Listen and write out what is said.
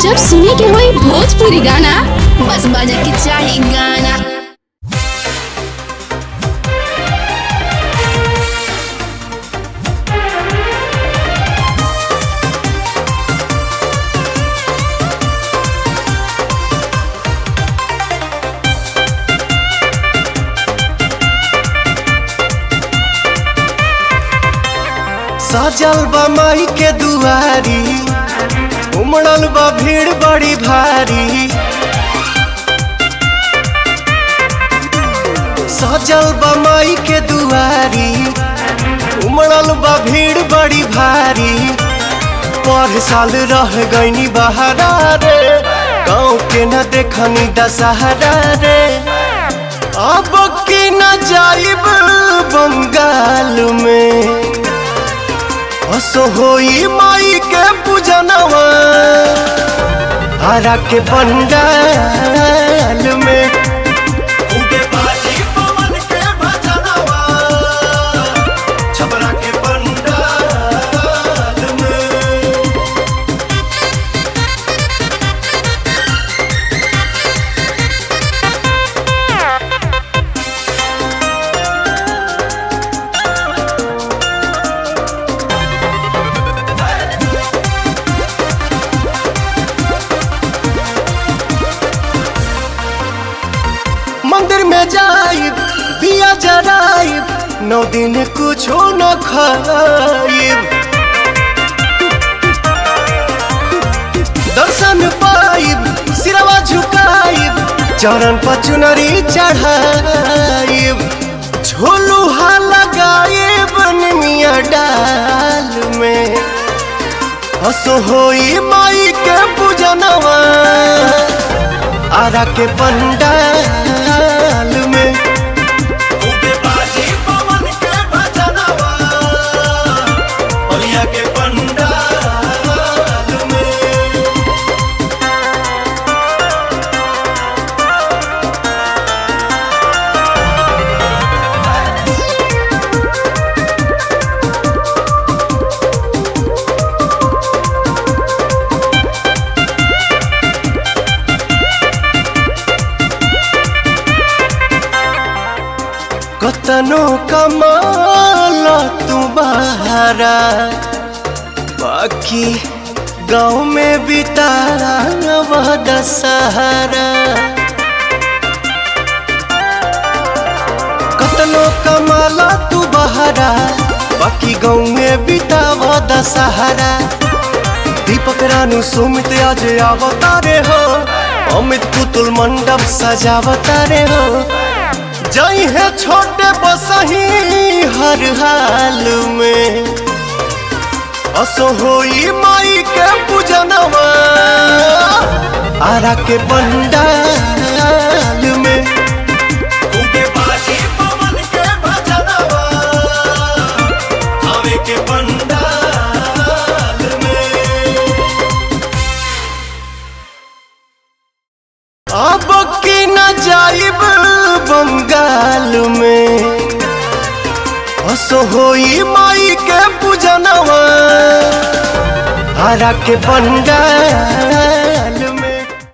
जब सुने के होई भोजपुरी गाना बस बजे के चाही गाना। सजल बा माई के दुआरी, उमड़ल बा भीड़ बड़ी भारी। सजल बा माई के दुआरी, उमड़ल बा भीड़ बड़ी भारी। पर साल रह गईनी बहारा रे, गाँव के न देखनी दशहरा रे। अब की न जाइब बंगाल में, असो होई माई के पूजनवा आरा के पंडाल में। खूबे बाजी पवन के भजनवा छपरा के पंडाल में। मंदिर में जाइब दिया जराइब, 9 दिन कुछो न खाइब। दर्शन पाइब सिरवा झुकाइब, चरण पर चुनरी चढ़ाइब। झोलुहा लगाइब निमिया डाल में, हसो होई माई के पूजनवा आरा के पंडाल में। खूबे बाजी पवन के भजनवा बलिया के पंडाल में। कतनो कमाल तू बहारा, बाकी गाँव में बितारा वह दशहरा। कतनो कमाल तू बहारा, बाकी गाँव में बितावा दशहरा। दीपक रानू सुमित आज आवतारे हो, अमित पुतुल मंडप सजावतारे हो। जई है छोटे बसही हर हाल में, असो होई माई के पूजनवा आरा के पंडाल में। खूबे बाजी पवन के भजनवा आवे के पंडाल में। अब की न जाइब बंगाल में, असो होई माई के पूजनवा आरा के पंडाल